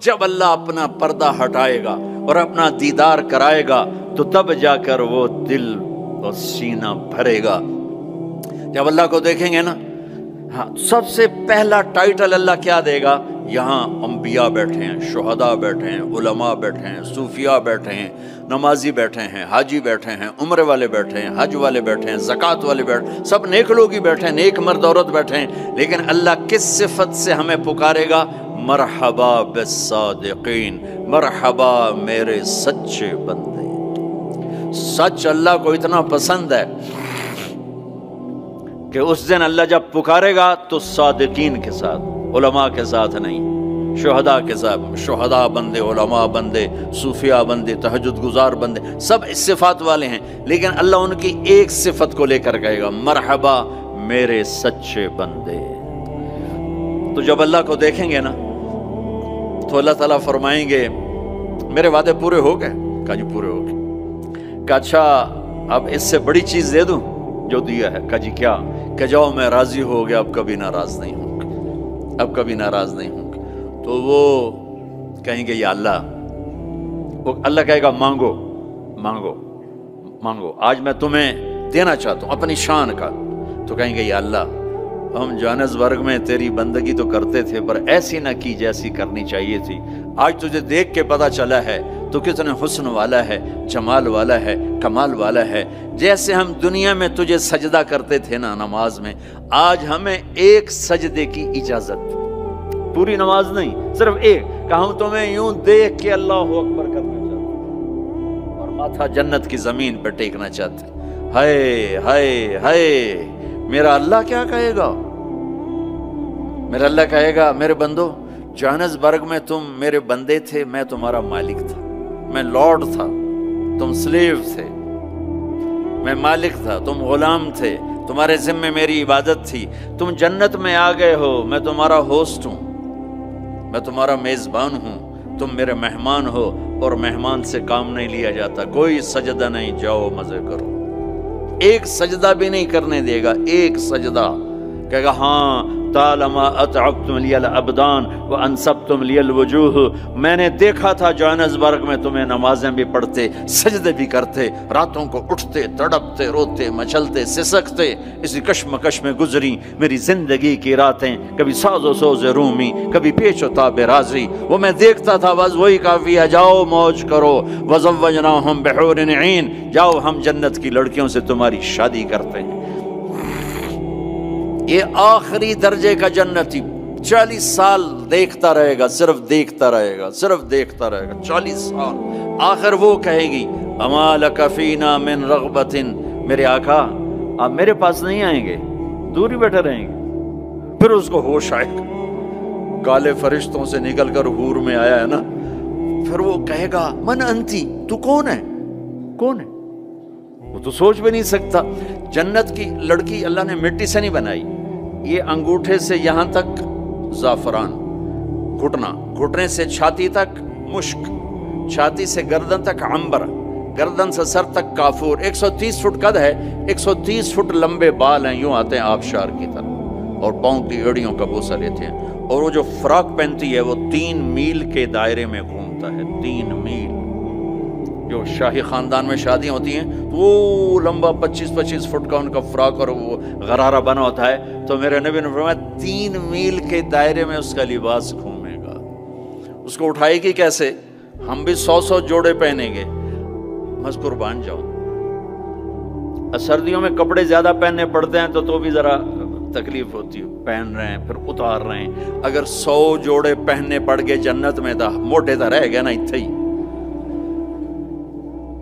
जब अल्लाह अपना पर्दा हटाएगा और अपना दीदार कराएगा तो तब जाकर वो दिल और सीना भरेगा। जब अल्लाह को देखेंगे ना, हाँ, सबसे पहला टाइटल अल्लाह क्या देगा? यहाँ अंबिया बैठे हैं, शुहदा बैठे हैं, उलमा बैठे हैं, सूफिया बैठे हैं, नमाजी बैठे हैं, हाजी बैठे हैं, उम्र वाले बैठे हैं, हज वाले बैठे हैं, ज़कात वाले बैठे, सब नेक लोग ही बैठे हैं, नेक मर्द औरत बैठे हैं। लेकिन अल्लाह किस सिफत से हमें पुकारेगा? मरहबा बिस्सादिकीन, मरहबा मेरे सच्चे बंदे। सच अल्लाह को इतना पसंद है कि उस दिन अल्लाह जब पुकारेगा तो सादिकीन के साथ, उलमा के साथ नहीं, शुहदा के साथ। शुहदा बंदे, उलमा बंदे, सूफिया बंदे, तहज्जुद गुजार बंदे, सब इस सिफात वाले हैं। लेकिन अल्लाह उनकी एक सिफत को लेकर कहेगा, मरहबा मेरे सच्चे बंदे। तो जब अल्लाह को देखेंगे ना तो अल्लाह ताला फरमाएंगे, मेरे वादे पूरे हो गए? कहा जी पूरे हो गए। कहा अच्छा अब इससे बड़ी चीज दे दूं जो दिया है? कहा जी क्या? कहा जाओ मैं राजी हो गया, अब कभी नाराज नहीं हूँ, अब कभी नाराज नहीं हूँ। तो वो कहेंगे या अल्लाह, वो अल्लाह कहेगा मांगो मांगो मांगो, आज मैं तुम्हें देना चाहता हूँ अपनी शान का। तो कहेंगे या अल्लाह, हम जोहानिसबर्ग में तेरी बंदगी तो करते थे पर ऐसी ना की जैसी करनी चाहिए थी। आज तुझे देख के पता चला है तो कितने हुस्न वाला है, जमाल वाला है, कमाल वाला है। जैसे हम दुनिया में तुझे सजदा करते थे ना नमाज में, आज हमें एक सजदे की इजाजत, पूरी नमाज नहीं, सिर्फ एक। कहा हम तुम्हें यूं देख के अल्लाह अकबर करना चाहते और माथा जन्नत की जमीन पर टेकना चाहते। हाय हाय हाय, मेरा अल्लाह क्या कहेगा? मेरा अल्लाह कहेगा, मेरे बंदो, जोहानिसबर्ग में तुम मेरे बंदे थे, मैं तुम्हारा मालिक था, मैं लॉर्ड था, तुम स्लेव थे, मैं मालिक था, तुम गुलाम थे, तुम्हारे जिम्मे मेरी इबादत थी। तुम जन्नत में आ गए हो, मैं तुम्हारा होस्ट हूँ, मैं तुम्हारा मेजबान हूँ, तुम मेरे मेहमान हो और मेहमान से काम नहीं लिया जाता। कोई सजदा नहीं, जाओ मजे करो। एक सजदा भी नहीं करने देगा, एक सजदा। कहेगा हाँ तालमा अतअबतुम लियल अबदान व अनसबतुम लियल वजूह, मैंने देखा था जोहानिसबर्ग में तुम्हें नमाजें भी पढ़ते, सजदे भी करते, रातों को उठते, तड़पते, रोते, मचलते, सिसकते। इसी कश्मकश में गुजरी मेरी जिंदगी की रातें, कभी साजो सोज़े रूमी, कभी पेशो ताबे राजी। वो मैं देखता था, बस वही काफी है, जाओ मौज करो। वज़व्वजनाहुम बिहूरिन ईन, जाओ हम जन्नत की लड़कियों से तुम्हारी शादी करते हैं। ये आखिरी दर्जे का जन्नती 40 साल देखता रहेगा, सिर्फ देखता रहेगा, सिर्फ देखता रहेगा 40 साल। आखिर वो कहेगी, अमा लका फीना मिन रग़बतिन, मेरे आका आप मेरे पास नहीं आएंगे, दूर ही बैठे रहेंगे। फिर उसको होश आएगा, काले फरिश्तों से निकलकर हूर में आया है ना। फिर वो कहेगा, मन अंती, तू कौन है? कौन है? वो तो सोच भी नहीं सकता। जन्नत की लड़की अल्लाह ने मिट्टी से नहीं बनाई। ये अंगूठे से यहाँ तक ज़ाफ़रान, घुटना, घुटने से छाती तक मुश्क, छाती से गर्दन तक अंबर, गर्दन से सर तक काफूर। 130 फुट कद है, 130 फुट लंबे बाल हैं, यूं आते हैं आबशार की तरह, और पाँव की एड़ियों का बोसा लेते हैं। और वो जो फ्रॉक पहनती है वो 3 मील के दायरे में घूमता है, 3 मील। जो शाही खानदान में शादियां होती हैं तो वो लंबा 25-25 फुट का उनका फ्रॉक और वो गरारा बना होता है। तो मेरे नबी ने फरमाया 3 मील के दायरे में उसका लिबास घूमेगा। उसको उठाएगी कैसे? हम भी 100-100 जोड़े पहनेंगे, बस कुर्बान जाओ। सर्दियों में कपड़े ज्यादा पहनने पड़ते हैं तो भी जरा तकलीफ होती है, पहन रहे हैं फिर उतार रहे हैं। अगर 100 जोड़े पहनने पड़ गए जन्नत में तो मोटे तो रह गए ना इत्थे ही,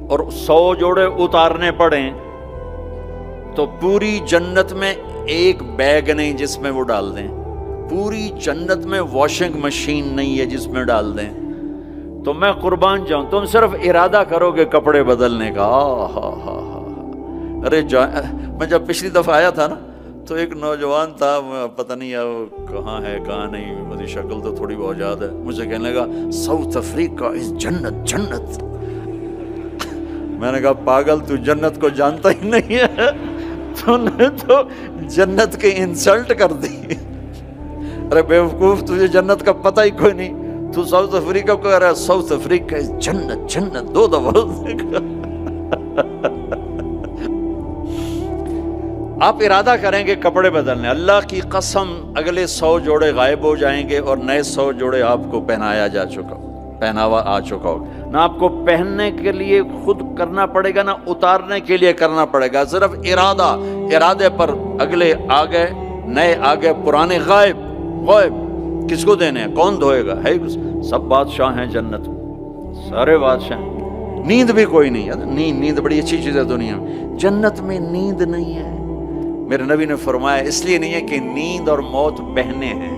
और 100 जोड़े उतारने पड़े तो पूरी जन्नत में एक बैग नहीं जिसमें वो डाल दें, पूरी जन्नत में वॉशिंग मशीन नहीं है जिसमें डाल दें। तो मैं कुर्बान जाऊं, तुम सिर्फ इरादा करोगे कपड़े बदलने का। हा। अरे मैं जब पिछली दफा आया था ना तो एक नौजवान था, पता नहीं है वो कहाँ है कहाँ नहीं, मेरी शक्ल तो थोड़ी बहुत याद है। मुझे कहने लगा साउथ अफ्रीका इज जन्नत, जन्नत। मैंने कहा पागल, तू जन्नत को जानता ही नहीं है, तूने तो जन्नत की इंसल्ट कर दी। अरे बेवकूफ, तुझे जन्नत का पता ही कोई नहीं। تو ساؤتھ افریقہ کو کہہ رہا ہے ساؤتھ افریقہ جنت جنت 2 دفعہ آپ ارادہ کریں گے کپڑے بدلنے، اللہ کی قسم اگلے 100 جوڑے غائب ہو جائیں گے اور نئے 100 جوڑے آپ کو پہناوا آ چکا ہوگا۔ نہ آپ کو پہننے کے لیے خود کرنا پڑے گا، نہ اتارنے کے لیے کرنا پڑے گا، صرف ارادے پر اگلے آ گئے، نئے آ گئے، پرانے غائب۔ کس کو دینے ہیں؟ کون دھوئے گا؟ ہے سب بادشاہ ہیں جنت میں، سارے بادشاہ ہیں۔ نیند بھی کوئی نہیں ہے، نیند بڑی اچھی چیز ہے دنیا میں، جنت میں نیند نہیں ہے۔ میرے نبی نے فرمایا اس لیے نہیں ہے کہ نیند اور موت بہنیں ہیں،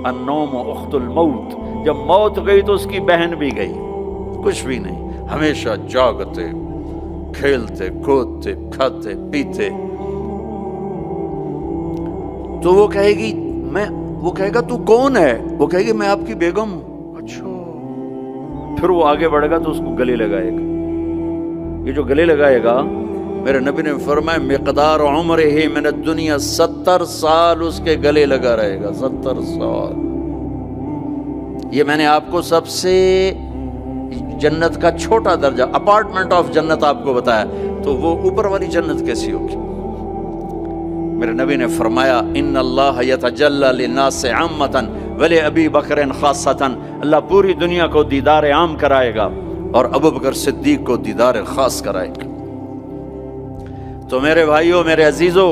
النوم اخت الموت، جب موت گئی تو اس کی بہن بھی گئی، کچھ بھی نہیں، ہمیشہ جاگتے، کھیلتے کودتے، کھاتے پیتے۔ تو وہ کہے گا تو کون ہے؟ وہ کہے گی میں آپ کی بیگم ہوں۔ اچھا، پھر وہ آگے بڑھے گا تو اس کو گلے لگائے گا۔ یہ جو گلے لگائے گا، میرے نبی نے فرمایا مقدار عمرہ من الدنیا 70 سال اس کے گلے لگا رہے گا، 70 سال۔ یہ میں نے آپ کو سب سے جنت کا چھوٹا درجہ، اپارٹمنٹ آف جنت آپ کو بتایا، تو وہ اوپر والی جنت کیسی ہوگی؟ میرے نبی نے فرمایا ان اللہ یتجلی للناس عامۃ ولابی بکر خاصۃ، اللہ پوری دنیا کو دیدار عام کرائے گا اور ابوبکر صدیق کو دیدار خاص کرائے گا۔ تو میرے بھائیوں، میرے عزیزوں،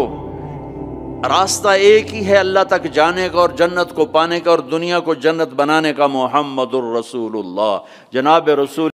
راستہ ایک ہی ہے اللہ تک جانے کا اور جنت کو پانے کا اور دنیا کو جنت بنانے کا، محمد الرسول اللہ، جناب رسول